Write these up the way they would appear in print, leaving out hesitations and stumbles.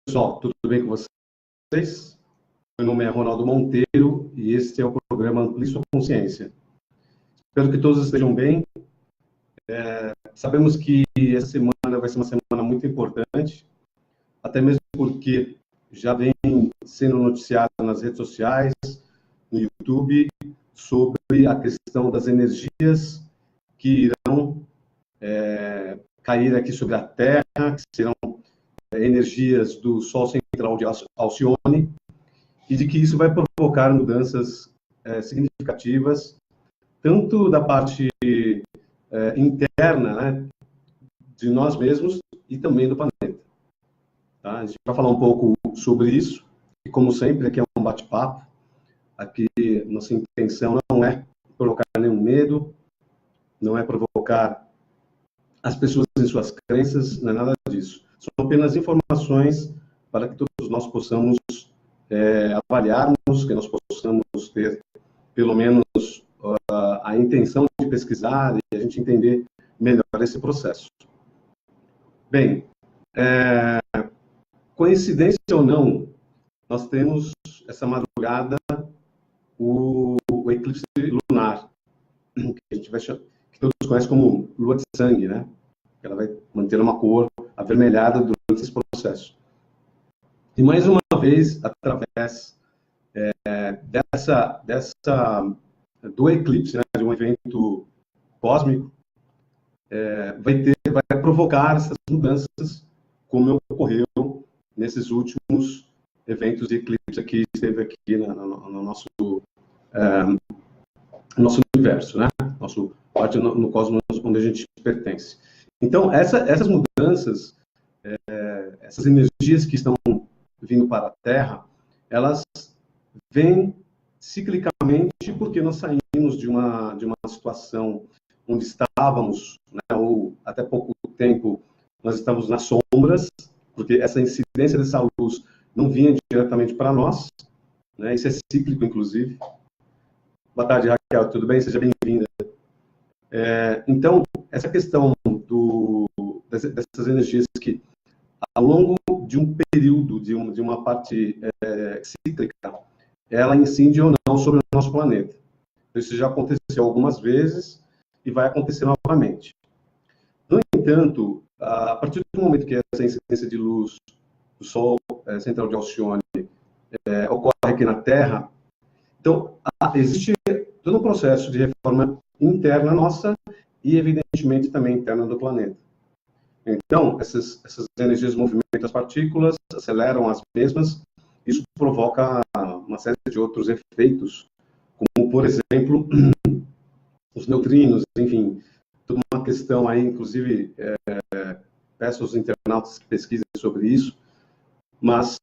pessoal, tudo bem com vocês? Meu nome é Ronaldo Monteiro e este é o programa Amplie Sua Consciência. Espero que todos estejam bem. Sabemos que essa semana vai ser uma semana muito importante, até mesmo porque já vem sendo noticiado nas redes sociais, no YouTube, sobre a questão das energias que irão cair aqui sobre a Terra, que serão energias do Sol central de Alcione, e de que isso vai provocar mudanças significativas, tanto da parte interna, né, de nós mesmos e também do planeta. Tá? A gente vai falar um pouco sobre isso, e como sempre, aqui é um bate-papo. Aqui, nossa intenção não é provocar nenhum medo, não é provocar as pessoas em suas crenças, não é nada disso. São apenas informações para que todos nós possamos avaliarmos, que nós possamos ter, pelo menos, a intenção de pesquisar e a gente entender melhor esse processo. Bem, coincidência ou não, nós temos essa madrugada o eclipse lunar, que a gente vai chamar, que todos conhecem como lua de sangue, né? Ela vai manter uma cor avermelhada durante esse processo. E mais uma vez, através do eclipse, né, de um evento cósmico, vai provocar essas mudanças, como ocorreu nesses últimos eventos de eclipse que esteve aqui no nosso universo, né? Parte no cosmos onde a gente pertence. Então, essas mudanças, essas energias que estão vindo para a Terra, elas vêm ciclicamente porque nós saímos de uma situação onde estávamos, né, ou até pouco tempo nós estávamos nas sombras, porque essa incidência dessa luz não vinha diretamente para nós, né? Isso é cíclico, inclusive. Boa tarde, Raquel, tudo bem? Seja bem-vinda. Então, essa questão dessas energias que, ao longo de um período, de uma parte cíclica, ela incide ou não sobre o nosso planeta. Isso já aconteceu algumas vezes e vai acontecer novamente. No entanto, a partir do momento que essa incidência de luz do Sol central de Alcione ocorre aqui na Terra, então existe todo um processo de reforma interna nossa e, evidentemente, também interna do planeta. Então, essas energias movimentam as partículas, aceleram as mesmas, isso provoca uma série de outros efeitos, como, por exemplo, os neutrinos, enfim, toda uma questão aí, inclusive, peço aos internautas que pesquisem sobre isso, mas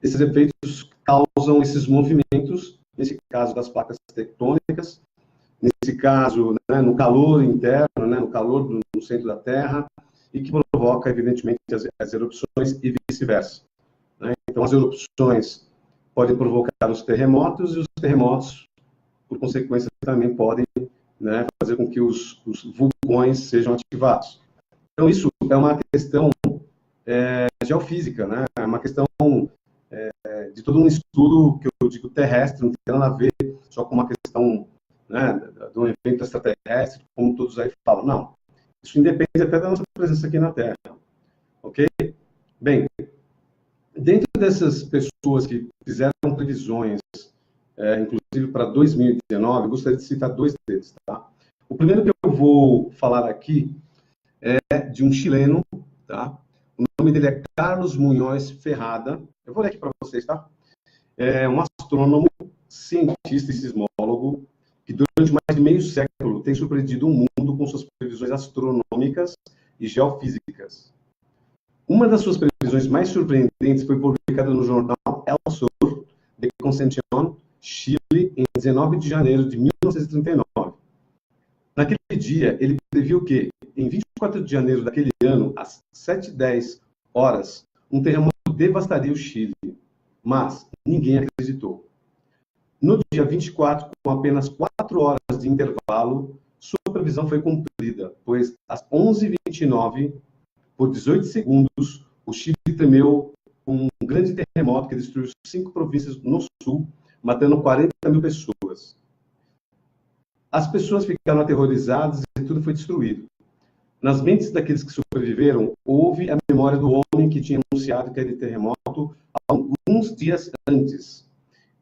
esses efeitos causam esses movimentos, nesse caso das placas tectônicas, nesse caso, né, no calor interno, né, no calor do centro da Terra, e que provoca, evidentemente, as erupções e vice-versa. Né? Então, as erupções podem provocar os terremotos, e os terremotos, por consequência, também podem, né, fazer com que os vulcões sejam ativados. Então, isso é uma questão geofísica, né? É uma questão de todo um estudo que eu digo terrestre, não tem nada a ver só com uma questão, né, de um evento extraterrestre, como todos aí falam. Não, isso independe até da nossa presença aqui na Terra, ok? Bem, dentro dessas pessoas que fizeram previsões, inclusive para 2019, eu gostaria de citar dois deles, tá? O primeiro que eu vou falar aqui é de um chileno, tá? O nome dele é Carlos Munhoz Ferrada. Eu vou ler aqui para vocês, tá? É um astrônomo, cientista e sismólogo que durante mais de meio século tem surpreendido o mundo com suas previsões astronômicas e geofísicas. Uma das suas previsões mais surpreendentes foi publicada no jornal El Sur de Concepción, Chile, em 19 de janeiro de 1939. Naquele dia, ele previu que, em 24 de janeiro daquele ano, às 7h10, um terremoto devastaria o Chile, mas ninguém acreditou. No dia 24, com apenas 4 horas de intervalo, sua previsão foi cumprida, pois às 11h29, por 18 segundos, o Chile tremeu com um grande terremoto que destruiu 5 províncias no sul, matando 40 mil pessoas. As pessoas ficaram aterrorizadas e tudo foi destruído. Nas mentes daqueles que sobreviveram, houve a memória do homem que tinha anunciado aquele terremoto alguns dias antes.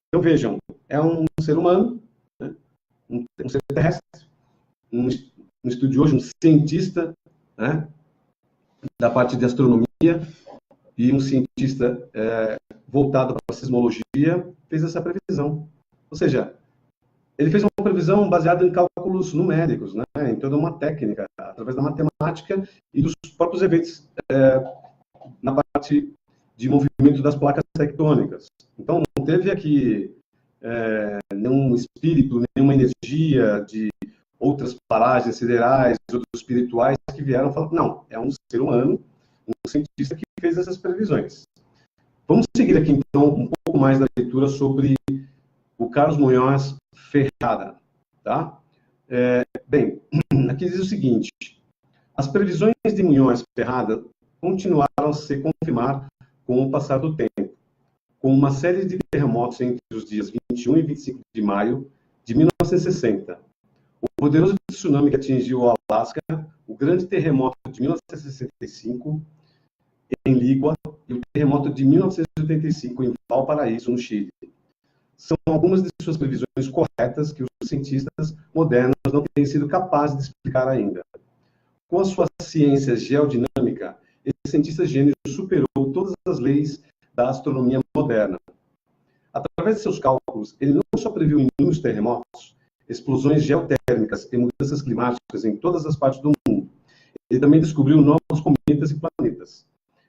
Então, vejam, é um ser humano, né? um ser terrestre, um estudioso, um cientista, né? da parte de astronomia, e um cientista voltado para a sismologia, fez essa previsão. Ou seja, ele fez uma previsão baseada em cálculos numéricos, né? em toda uma técnica, através da matemática e dos próprios eventos na parte de movimento das placas tectônicas. Então, não teve aqui nenhum espírito, nenhuma energia de outras paragens siderais, outros espirituais que vieram falar, não, é um ser humano, um cientista que fez essas previsões. Vamos seguir aqui, então, um pouco mais da leitura sobre o Carlos Munhoz Ferrada. Tá? Bem, aqui diz o seguinte: as previsões de Munhoz Ferrada continuaram a se confirmar com o passar do tempo, com uma série de terremotos entre os dias 21 e 25 de maio de 1960. O poderoso tsunami que atingiu o Alasca, o grande terremoto de 1965 em Ligua e o terremoto de 1985 em Valparaíso, no Chile. São algumas de suas previsões corretas que os cientistas modernos não têm sido capazes de explicar ainda. Com a sua ciência geodinâmica, esse cientista gênio superou todas as leis da astronomia moderna. Através de seus cálculos, ele não só previu inúmeros terremotos, explosões geotérmicas e mudanças climáticas em todas as partes do mundo, ele também descobriu novos cometas e planetas,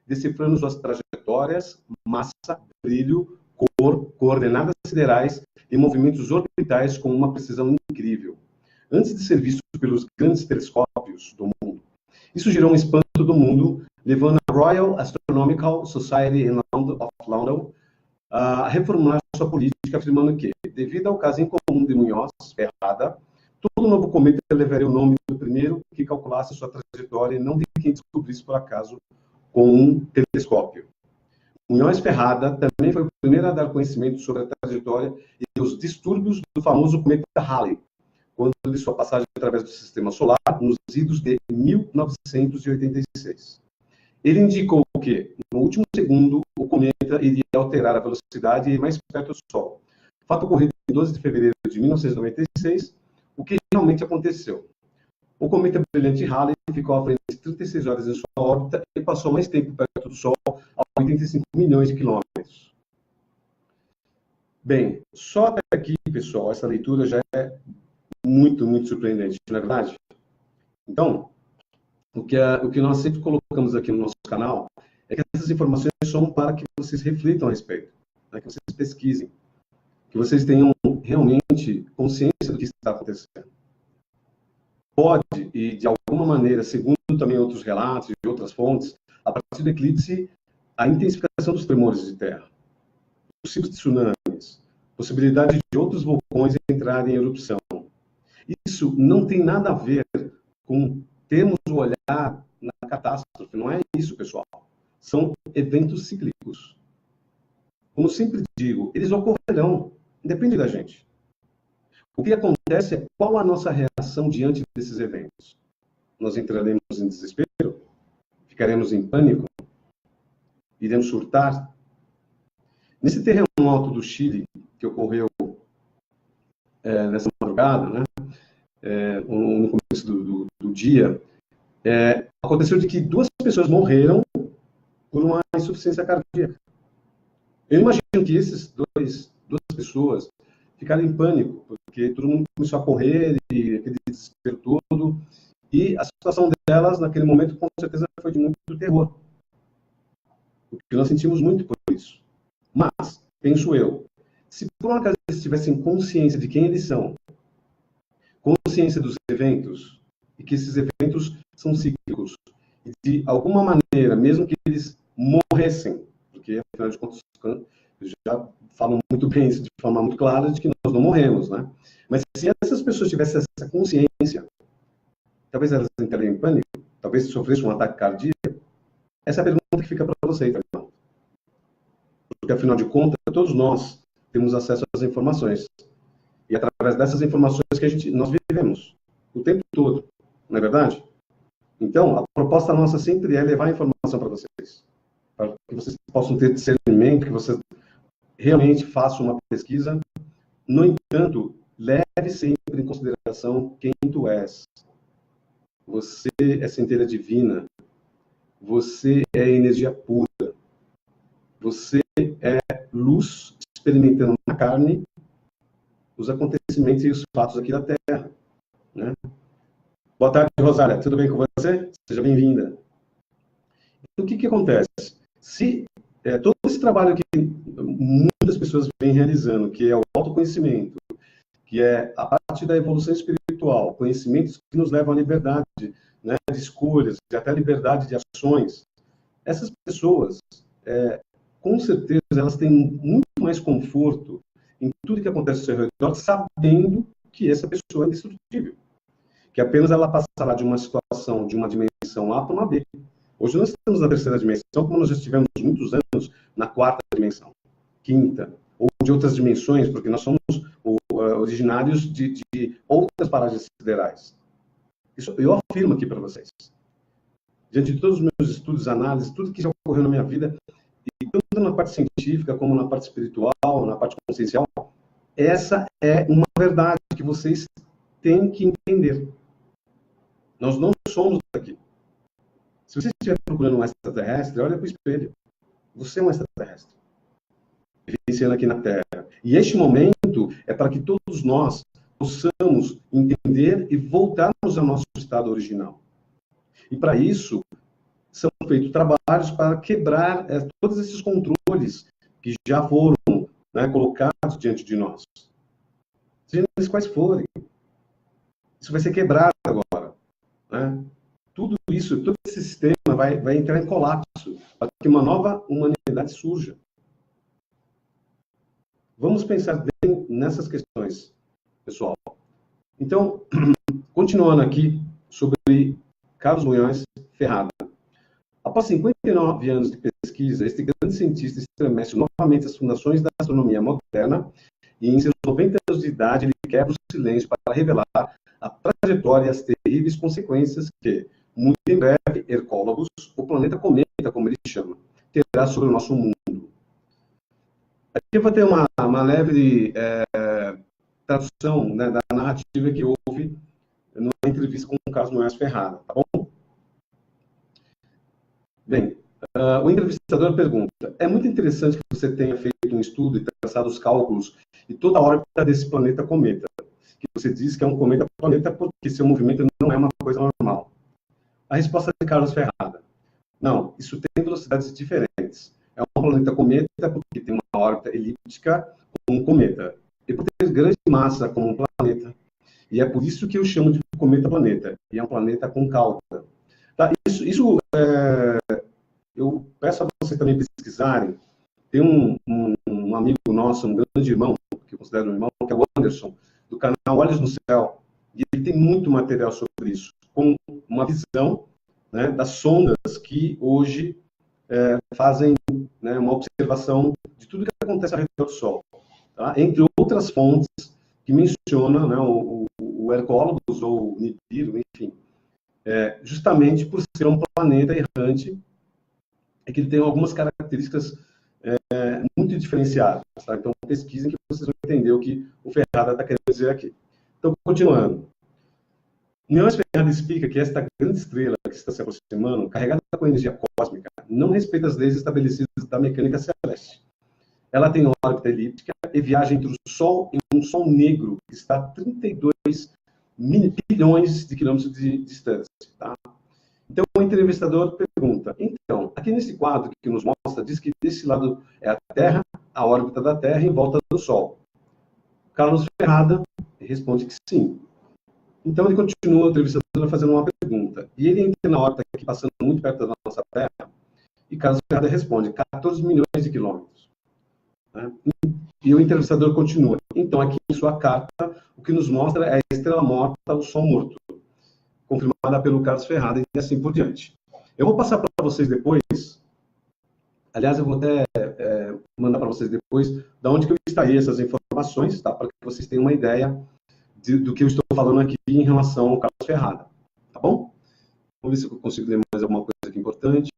decifrando suas trajetórias, massa, brilho, cor, coordenadas siderais e movimentos orbitais com uma precisão incrível, antes de ser visto pelos grandes telescópios do mundo. Isso gerou um espanto do mundo, levando a Royal Astronomical Society of London a reformular sua política, afirmando que, devido ao caso incomum de Munhoz Ferrada, todo novo cometa levaria o nome do primeiro que calculasse sua trajetória e não de quem descobrisse por acaso com um telescópio. Munhoz Ferrada também foi o primeiro a dar conhecimento sobre a trajetória e os distúrbios do famoso cometa Halley, quando de sua passagem através do sistema solar nos idos de 1986. Ele indicou que, no último segundo, o cometa iria alterar a velocidade e ir mais perto do Sol. Fato ocorrido em 12 de fevereiro de 1996, o que realmente aconteceu. O cometa brilhante Halley ficou à frente de 36 horas em sua órbita e passou mais tempo perto do Sol, a 85 milhões de quilômetros. Bem, só até aqui, pessoal, essa leitura já é muito, muito surpreendente, não é verdade? Então, o que nós sempre colocamos aqui no nosso canal é que essas informações são para que vocês reflitam a respeito, né? Que vocês pesquisem, que vocês tenham realmente consciência do que está acontecendo. Pode, e de alguma maneira, segundo também outros relatos e outras fontes, a partir do eclipse, a intensificação dos tremores de terra, possíveis tsunamis, possibilidade de outros vulcões entrarem em erupção. Isso não tem nada a ver com termos o olhar na catástrofe, não é isso, pessoal. São eventos cíclicos. Como sempre digo, eles ocorrerão, independe da gente. O que acontece é qual a nossa reação diante desses eventos. Nós entraremos em desespero? Ficaremos em pânico? Iremos surtar? Nesse terremoto do Chile, que ocorreu nessa madrugada, né, no começo do dia, aconteceu de que 2 pessoas morreram por uma insuficiência cardíaca. Eu imagino que esses duas pessoas ficaram em pânico, porque todo mundo começou a correr e aquele desespero todo, e a situação delas, naquele momento, com certeza foi de muito terror. Porque nós sentimos muito por isso. Mas, penso eu, se por um acaso eles tivessem consciência de quem eles são, consciência dos eventos, e que esses eventos são cíclicos, e de alguma maneira, mesmo que eles morressem, porque, afinal de contas, já falam muito bem isso de forma muito clara, de que nós não morremos, né? Mas se essas pessoas tivessem essa consciência, talvez elas entrariam em pânico, talvez sofressem um ataque cardíaco. Essa é a pergunta que fica para você, então. porque, afinal de contas, todos nós temos acesso às informações. E é através dessas informações que nós vivemos o tempo todo, não é verdade? Então, a proposta nossa sempre é levar a informação para vocês, para que vocês possam ter discernimento, que vocês realmente façam uma pesquisa. No entanto, leve sempre em consideração quem tu és. Você é centelha divina. Você é energia pura. Você é luz experimentando na carne os acontecimentos e os fatos aqui da Terra, né? Boa tarde, Rosália. Tudo bem com você? Seja bem-vinda. O que acontece? Se todo esse trabalho que muitas pessoas vêm realizando, que é o autoconhecimento, que é a parte da evolução espiritual, conhecimentos que nos levam à liberdade, né, de escolhas, e até liberdade de ações, essas pessoas, com certeza, elas têm muito mais conforto em tudo que acontece ao seu redor, sabendo que essa pessoa é indestrutível. Que apenas ela passará de uma situação, de uma dimensão A para uma B. Hoje nós estamos na terceira dimensão, como nós já estivemos muitos anos na quarta dimensão, quinta, ou de outras dimensões, porque nós somos originários de outras paragens siderais. Isso eu afirmo aqui para vocês. Diante de todos os meus estudos, análises, tudo que já ocorreu na minha vida, e tanto na parte científica, como na parte espiritual, na parte consciencial, essa é uma verdade que vocês têm que entender. Nós não somos daqui. Se você estiver procurando um extraterrestre, olha para o espelho. Você é um extraterrestre, vivenciando aqui na Terra. E este momento é para que todos nós possamos entender e voltarmos ao nosso estado original. E para isso, são feitos trabalhos para quebrar todos esses controles que já foram, né, colocados diante de nós. Sejam eles quais forem. Isso vai ser quebrado agora, né? Tudo isso, todo esse sistema vai entrar em colapso para que uma nova humanidade surja. Vamos pensar bem nessas questões, pessoal. Então, continuando aqui sobre Carlos Munhoz Ferrada. Após 59 anos de pesquisa, este grande cientista estremece novamente as fundações da astronomia moderna e, em seus 90 anos de idade, ele quebra o silêncio para revelar a trajetória e as terríveis consequências que, muito em breve, Hercólogos, o planeta cometa, como ele chama, terá sobre o nosso mundo. Aqui eu vou ter uma leve tradução, né, da narrativa que houve numa entrevista com o Carlos Munhoz Ferrada, tá bom? Bem, o entrevistador pergunta: é muito interessante que você tenha feito um estudo e traçado os cálculos e toda a órbita desse planeta cometa, que você diz que é um cometa-planeta porque seu movimento não é uma coisa normal. A resposta de Carlos Ferrada: não, isso tem velocidades diferentes. É um planeta cometa porque tem uma órbita elíptica como um cometa, e por ter grande massa como um planeta. E é por isso que eu chamo de cometa-planeta, e é um planeta com cauda. Tá, isso eu peço a vocês também pesquisarem. Tem um amigo nosso, um grande irmão, que eu considero um irmão, que é o Anderson, do canal Olhos no Céu, e ele tem muito material sobre isso, com uma visão, né, das sondas que hoje fazem, né, uma observação de tudo que acontece ao redor do Sol, tá? Entre outras fontes que mencionam, né, o Hercólogos ou o Nibiru, enfim, justamente por ser um planeta errante, é que ele tem algumas características muito diferenciadas. Tá? Então, pesquisem que vocês vão entender o que o Ferrada está querendo dizer aqui. Então, continuando. Munhoz Ferrada explica que esta grande estrela que está se aproximando, carregada com energia cósmica, não respeita as leis estabelecidas da mecânica celeste. Ela tem órbita elíptica e viaja entre o Sol e um Sol negro, que está a 32 bilhões de quilômetros de distância. Tá? Então, o entrevistador pergunta: então, aqui nesse quadro que nos mostra, diz que desse lado é a Terra, a órbita da Terra em volta do Sol. Carlos Ferrada responde que sim. Então, ele continua, o entrevistador, fazendo uma pergunta. E ele entra na órbita aqui, passando muito perto da nossa Terra, e Carlos Ferrada responde: 14 milhões de quilômetros. Né? E o entrevistador continua: então, aqui em sua carta, o que nos mostra é a estrela morta, o Sol morto, confirmada pelo Carlos Ferrada, e assim por diante. Eu vou passar para vocês depois Aliás, eu vou até mandar para vocês depois de onde que eu extraí essas informações, tá? Para que vocês tenham uma ideia do que eu estou falando aqui em relação ao Carlos Ferrada, tá bom? Vamos ver se eu consigo ler mais alguma coisa aqui importante.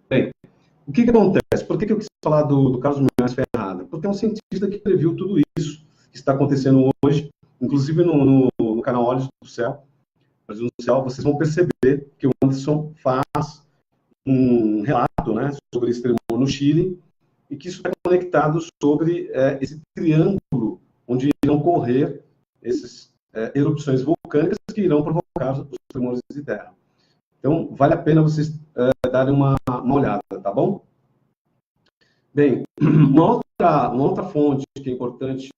Bem, o que acontece? Por que eu quis falar do Carlos Milhões Ferrada? Porque é um cientista que previu tudo isso que está acontecendo hoje, inclusive no canal Olhos do Céu, vocês vão perceber que o Anderson faz um relato, né, sobre esse tremor no Chile, e que isso está conectado sobre esse triângulo onde irão ocorrer essas erupções vulcânicas que irão provocar os tremores de terra. Então, vale a pena vocês darem uma olhada, tá bom? Bem, uma outra fonte que é importante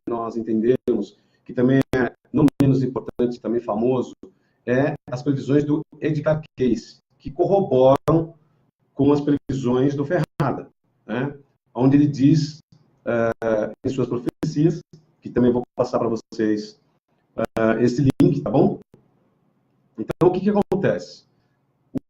nós entendermos, que também é não menos importante, também famoso, é as previsões do Edgar Cayce, que corroboram com as previsões do Ferrada, né? Onde ele diz, em suas profecias, que também vou passar para vocês esse link, tá bom? Então, o que acontece?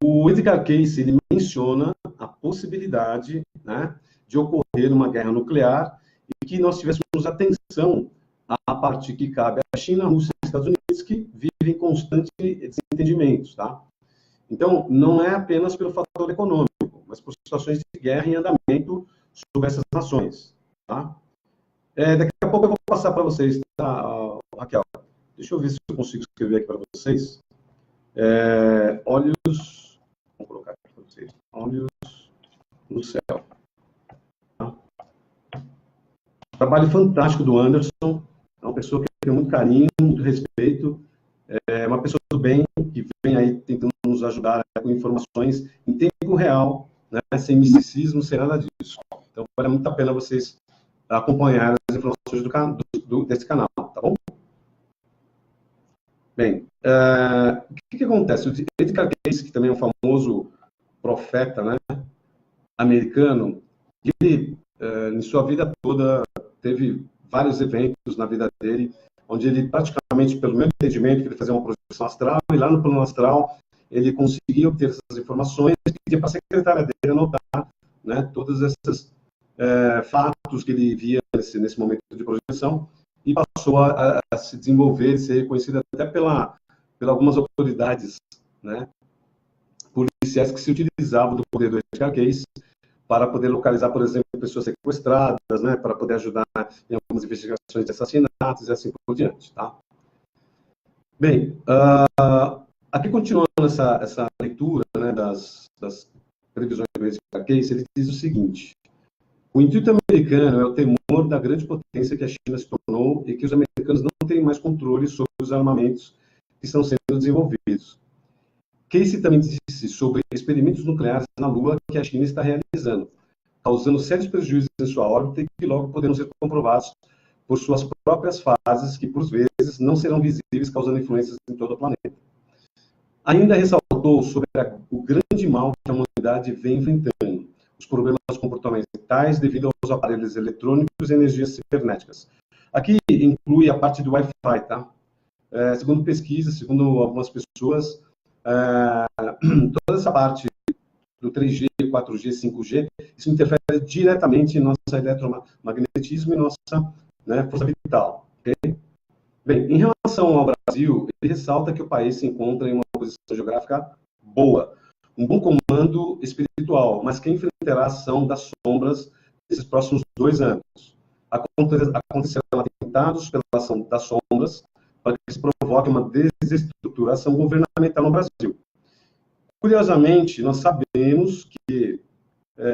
O Edgar Cayce, ele menciona a possibilidade, né, de ocorrer uma guerra nuclear e que nós tivéssemos atenção à parte que cabe à China, Rússia e Estados Unidos, que vivem constantes desentendimentos, tá? Então, não é apenas pelo fator econômico, mas por situações de guerra em andamento sobre essas nações, tá? Daqui a pouco eu vou passar para vocês, tá, Raquel? Deixa eu ver se eu consigo escrever aqui para vocês. Olhos, vou colocar aqui para vocês, Olhos no Céu. Tá? Trabalho fantástico do Anderson, é uma pessoa que tem muito carinho, muito respeito, é uma pessoa do bem, que vem aí tentando nos ajudar com informações em tempo real, né, sem misticismo, sem nada disso. Então, vale muito a pena vocês acompanharem as informações desse canal, tá bom? Bem, o que acontece? O Edgar Cayce, que também é um famoso profeta, né, americano, ele, em sua vida toda, teve vários eventos na vida dele, onde ele praticamente, pelo meu entendimento, ele fazia uma projeção astral, e lá no plano astral ele conseguia obter essas informações, e pedia para a secretária dele anotar, né, todos esses fatos que ele via nesse momento de projeção, e passou a se desenvolver, ser reconhecido até pela algumas autoridades, né, policiais que se utilizavam do poder do Edgar Cayce para poder localizar, por exemplo, pessoas sequestradas, né, para poder ajudar em algumas investigações de assassinatos e assim por diante, tá? Bem, aqui continuando essa leitura, né, das previsões do Edgar Cayce, ele diz o seguinte: o intuito americano é o temor da grande potência que a China se tornou e que os americanos não têm mais controle sobre os armamentos que estão sendo desenvolvidos. Cayce também disse sobre experimentos nucleares na Lua que a China está realizando, causando sérios prejuízos em sua órbita e que logo poderão ser comprovados por suas próprias fases, que por vezes não serão visíveis, causando influências em todo o planeta. Ainda ressaltou sobre o grande mal que a humanidade vem enfrentando, os problemas comportamentais devido aos aparelhos eletrônicos e energias cibernéticas. Aqui inclui a parte do Wi-Fi, tá? Segundo pesquisa, segundo algumas pessoas, toda essa parte do 3G, 4G, 5G, isso interfere diretamente em nosso eletromagnetismo e nossa, né, força vital. Okay? Bem, em relação ao Brasil, ele ressalta que o país se encontra em uma posição geográfica boa, um bom comando espiritual, mas que enfrentará a ação das sombras nesses próximos 2 anos. Acontecerão atentados pela ação das sombras para que se provoque uma desestruturação governamental no Brasil. Curiosamente, nós sabemos que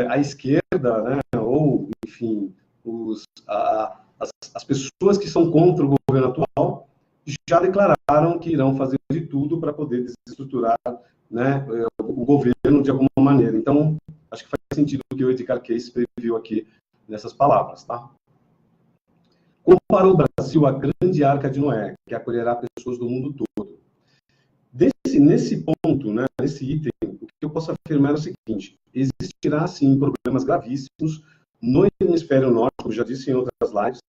a esquerda, né, ou, enfim, as pessoas que são contra o governo atual já declararam que irão fazer de tudo para poder desestruturar, né, o governo de alguma maneira. Então, acho que faz sentido o que o Edgar Cayce previu aqui nessas palavras, tá? Comparou o Brasil à grande arca de Noé, que acolherá pessoas do mundo todo. Nesse ponto, né, nesse item, o que eu posso afirmar é o seguinte: existirá, sim, problemas gravíssimos no hemisfério norte, como já disse em outras lives,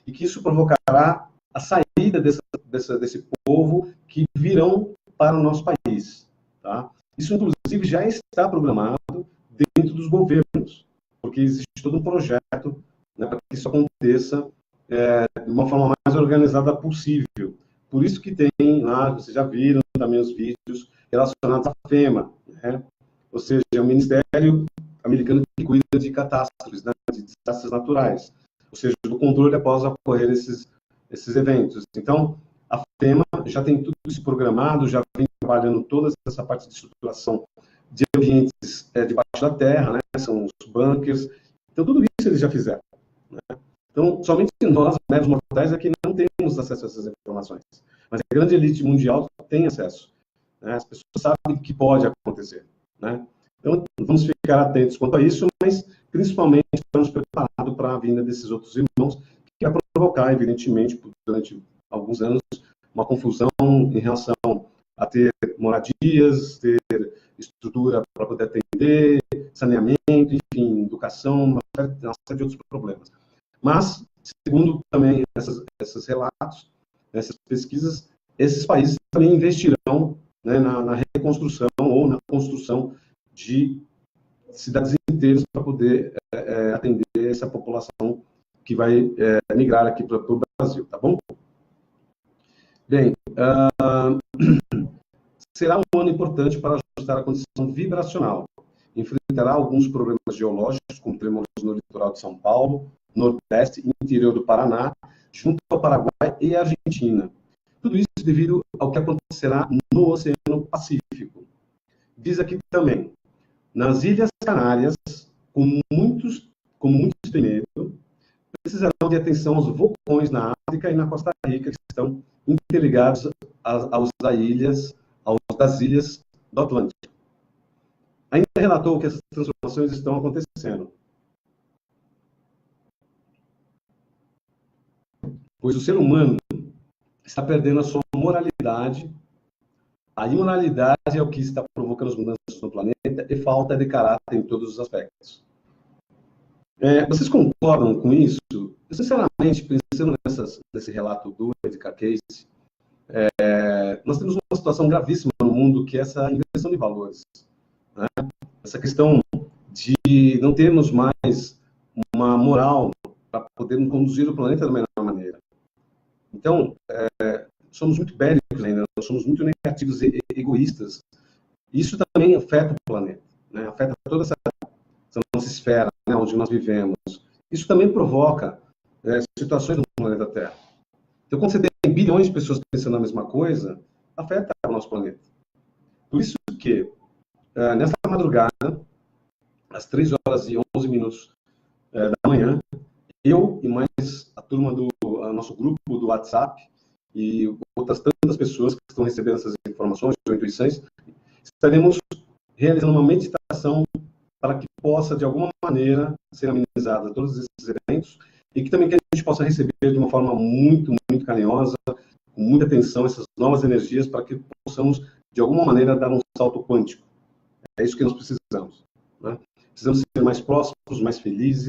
e que isso provocará a saída desse povo que virão para o nosso país. Tá? Isso, inclusive, já está programado dentro dos governos, porque existe todo um projeto, né, para que isso aconteça de uma forma mais organizada possível. Por isso que tem lá, vocês já viram também os vídeos relacionados à FEMA, né? Ou seja, é o Ministério americano que cuida de catástrofes, né, de desastres naturais, ou seja, do controle após ocorrer esses eventos. Então, a FEMA já tem tudo isso programado, já vem trabalhando toda essa parte de estruturação de ambientes debaixo da terra, né? São os bunkers. Então, tudo isso eles já fizeram, né? Então, somente nós, meros mortais, é que não temos acesso a essas informações. Mas a grande elite mundial tem acesso, né? As pessoas sabem que pode acontecer, né? Então, vamos ficar atentos quanto a isso, mas, principalmente, estamos preparados para a vinda desses outros irmãos, que vai provocar, evidentemente, durante alguns anos, uma confusão em relação a ter moradias, ter estrutura para poder atender, saneamento, enfim, educação, uma série de outros problemas. Mas, segundo também esses relatos, essas pesquisas, esses países também investirão, né, na reconstrução ou na construção de cidades inteiras para poder atender essa população que vai migrar aqui para o Brasil, tá bom? Bem, será um ano importante para ajustar a condição vibracional. Enfrentará alguns problemas geológicos, como tremores no litoral de São Paulo, Nordeste e interior do Paraná, junto ao Paraguai e à Argentina. Tudo isso devido ao que acontecerá no Oceano Pacífico. Diz aqui também, nas Ilhas Canárias, como muitos têm medo, precisarão de atenção aos vulcões na África e na Costa Rica, que estão interligados das ilhas do Atlântico. Ainda relatou que essas transformações estão acontecendo, pois o ser humano está perdendo a sua moralidade. A imoralidade é o que está provocando as mudanças no planeta e falta de caráter em todos os aspectos. Vocês concordam com isso? Eu, sinceramente, pensando nesse relato do Edgar Cayce, nós temos uma situação gravíssima no mundo, que é essa inversão de valores, né? Essa questão de não termos mais uma moral para poder conduzir o planeta da melhor maneira. Então, somos muito bélicos ainda, nós somos muito negativos e egoístas. Isso também afeta o planeta, né? Afeta toda essa nossa esfera, né, onde nós vivemos. Isso também provoca situações no planeta Terra. Então, quando você tem bilhões de pessoas pensando a mesma coisa, afeta o nosso planeta. Por isso que, nessa madrugada, às 3h11 da manhã, eu e mais a turma do nosso grupo do WhatsApp e outras tantas pessoas que estão recebendo essas informações ou intuições, estaremos realizando uma meditação para que possa, de alguma maneira, ser amenizada todos esses eventos e que também que a gente possa receber de uma forma muito, muito carinhosa, com muita atenção, essas novas energias, para que possamos, de alguma maneira, dar um salto quântico. É isso que nós precisamos, né? Precisamos ser mais próximos, mais felizes,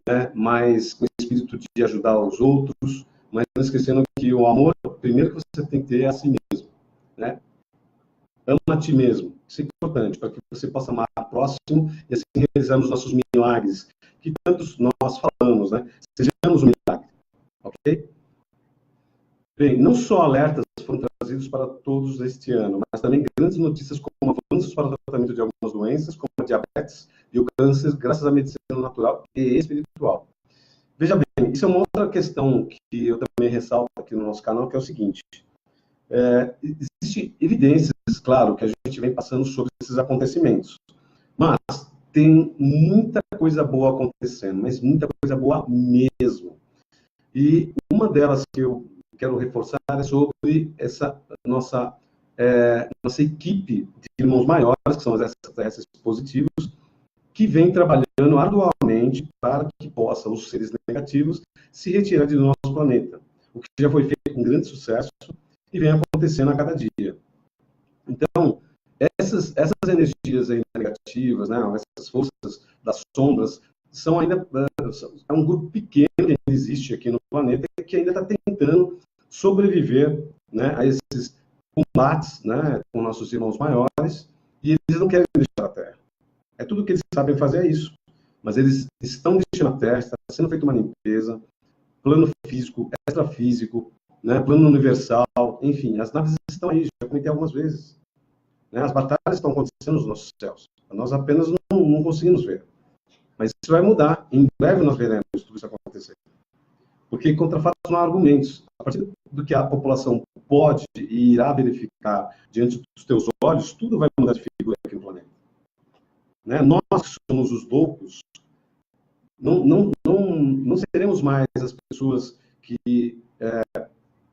né? Mais com o espírito de ajudar os outros, mas não esquecendo que o amor, primeiro que você tem que ter é a si mesmo, né? Ama a ti mesmo. Isso é importante, para que você possa amar o próximo e assim realizarmos nossos milagres, que tantos nós falamos, né? Sejamos um milagre, ok? Bem, não só alertas foram trazidos para todos este ano, mas também grandes notícias como avanços para o tratamento de algumas doenças, como a diabetes e o câncer, graças à medicina natural e espiritual. Veja bem, isso é uma outra questão que eu também ressalto aqui no nosso canal, que é o seguinte. Existem evidências, claro, que a gente vem passando sobre esses acontecimentos, mas tem muita coisa boa acontecendo, mas muita coisa boa mesmo. E uma delas que eu quero reforçar é sobre essa nossa equipe de irmãos maiores, que são os extraterrestres positivos, que vem trabalhando arduamente para que possam os seres negativos se retirar do nosso planeta, o que já foi feito com grande sucesso e vem acontecendo a cada dia. Então, essas energias aí negativas, né, essas forças das sombras, são ainda é um grupo pequeno que existe aqui no planeta que ainda está tentando sobreviver, né, a esses combates, né, com nossos irmãos maiores, e eles não querem deixar a Terra. É tudo que eles sabem fazer é isso. Mas eles estão deixando a Terra, está sendo feita uma limpeza, plano físico, extrafísico, né, plano universal, enfim, as naves estão aí, já comentei algumas vezes. Né, as batalhas estão acontecendo nos nossos céus. Nós apenas não conseguimos ver. Mas isso vai mudar. Em breve nós veremos tudo isso acontecer. Porque contra fatos não há argumentos. A partir do que a população pode e irá verificar diante dos teus olhos, tudo vai mudar de figura aqui no planeta. Né? Nós que somos os loucos, não seremos mais as pessoas que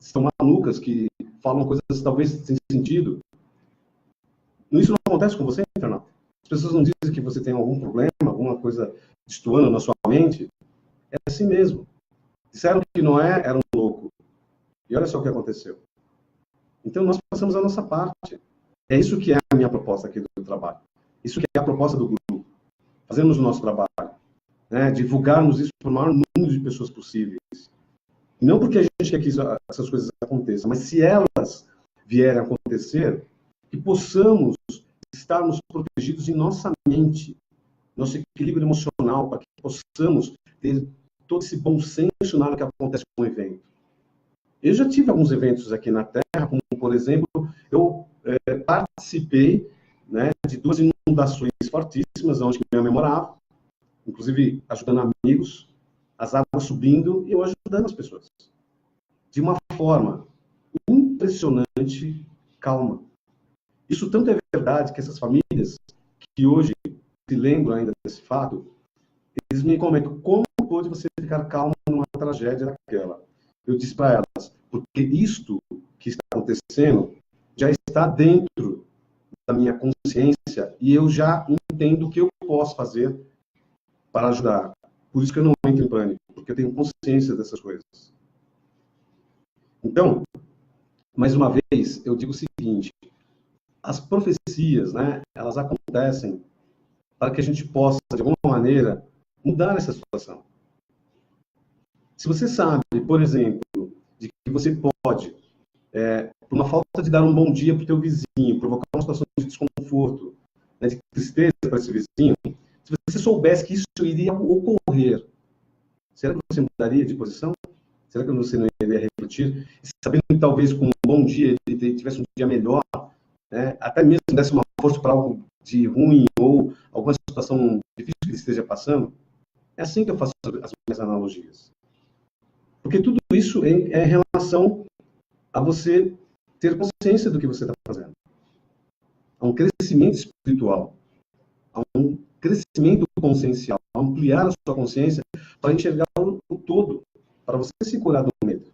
estão malucas, que falam coisas talvez sem sentido. Isso não acontece com você, internauta? As pessoas não dizem que você tem algum problema, alguma coisa destoando na sua mente? É assim mesmo. Disseram que Noé era um louco. E olha só o que aconteceu. Então, nós passamos a nossa parte. É isso que é a minha proposta aqui do trabalho. Isso que é a proposta do grupo. Fazemos o nosso trabalho. Né? Divulgarmos isso para o maior número de pessoas possíveis. Não porque a gente quer que essas coisas aconteçam, mas se elas vierem a acontecer, que possamos estarmos protegidos em nossa mente, nosso equilíbrio emocional, para que possamos ter todo esse bom senso na hora que acontece um evento. Eu já tive alguns eventos aqui na Terra, como, por exemplo, eu participei, né, de 2 inundações fortíssimas, onde minha mãe morava, inclusive ajudando amigos, as águas subindo e eu ajudando as pessoas. De uma forma impressionante, calma. Isso tanto é verdade que essas famílias, que hoje se lembram ainda desse fato, eles me comentam como pôde você ficar calmo numa tragédia daquela. Eu disse para elas, porque isto que está acontecendo já está dentro da minha consciência e eu já entendo o que eu posso fazer para ajudar. Por isso que eu não entro em pânico, porque eu tenho consciência dessas coisas. Então, mais uma vez, eu digo o seguinte, as profecias, né, elas acontecem para que a gente possa, de alguma maneira, mudar essa situação. Se você sabe, por exemplo, de que você pode, por uma falta de dar um bom dia para o teu vizinho, provocar uma situação de desconforto, né, de tristeza para esse vizinho, se você soubesse que isso iria ocorrer, será que você mudaria de posição? Será que você não iria refletir? Sabendo que talvez com um bom dia ele tivesse um dia melhor, né, até mesmo desse uma força para algo de ruim ou alguma situação difícil que ele esteja passando? É assim que eu faço as minhas analogias. Porque tudo isso é em relação a você ter consciência do que você está fazendo. A um crescimento espiritual, a um crescimento consciencial, a ampliar a sua consciência para enxergar o todo, para você se curar do medo.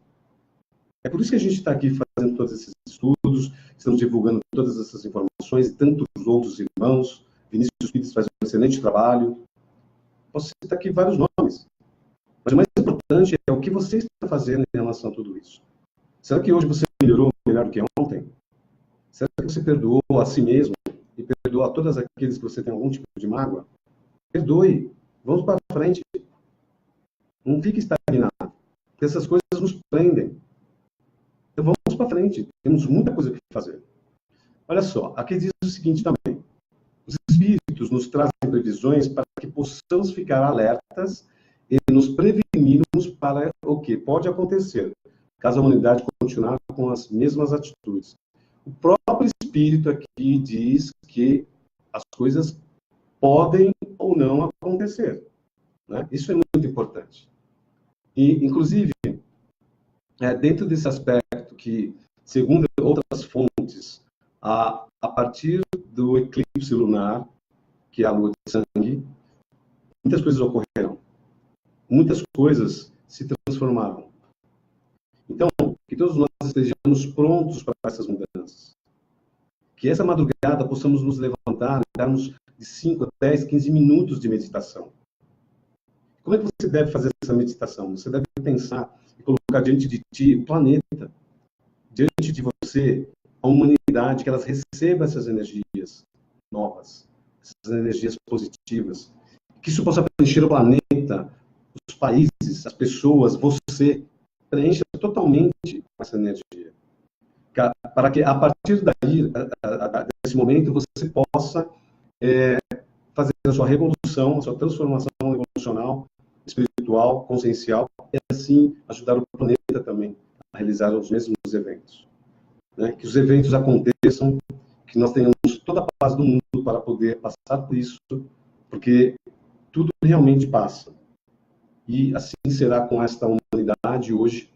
É por isso que a gente está aqui fazendo todos esses estudos, estamos divulgando todas essas informações e tantos outros irmãos. Vinícius Pires faz um excelente trabalho. Posso citar aqui vários nomes. Mas o mais importante é o que você está fazendo em relação a tudo isso. Será que hoje você melhorou melhor do que ontem? Será que você perdoou a si mesmo e perdoou a todos aqueles que você tem algum tipo de mágoa? Perdoe. Vamos para frente. Não fique estagnado. Porque essas coisas nos prendem. Então vamos para frente. Temos muita coisa que fazer. Olha só, aqui diz o seguinte também. Os espíritos nos trazem previsões para que possamos ficar alertas e nos prevenirmos para o que pode acontecer, caso a humanidade continuar com as mesmas atitudes. O próprio Espírito aqui diz que as coisas podem ou não acontecer. Né? Isso é muito importante. E, inclusive, dentro desse aspecto que, segundo outras fontes, a partir do eclipse lunar, que é a lua de sangue, muitas coisas ocorreram. Muitas coisas se transformaram. Então, que todos nós estejamos prontos para essas mudanças. Que essa madrugada possamos nos levantar e darmos de 5 a 10, 15 minutos de meditação. Como é que você deve fazer essa meditação? Você deve pensar e colocar diante de ti o planeta, diante de você a humanidade, que elas recebam essas energias novas, essas energias positivas. Que isso possa preencher o planeta, os países, as pessoas, você, preencha totalmente essa energia. Para que, a partir daí, desse momento, você possa fazer a sua revolução, a sua transformação emocional, espiritual, consciencial, e assim ajudar o planeta também a realizar os mesmos eventos. Né? Que os eventos aconteçam, que nós tenhamos toda a paz do mundo para poder passar por isso, porque tudo realmente passa. E assim será com esta humanidade hoje,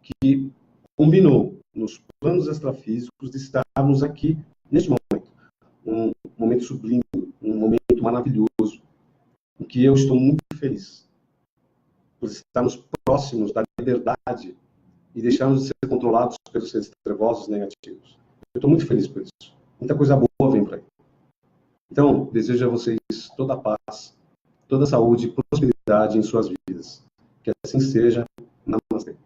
que combinou nos planos extrafísicos de estarmos aqui, neste momento. Um momento sublime, um momento maravilhoso, em que eu estou muito feliz por estarmos próximos da liberdade e deixarmos de ser controlados pelos seres trevosos negativos. Eu estou muito feliz por isso. Muita coisa boa vem por aí. Então, desejo a vocês toda a paz, toda a saúde e prosperidade em suas vidas. Que assim seja. Namastê.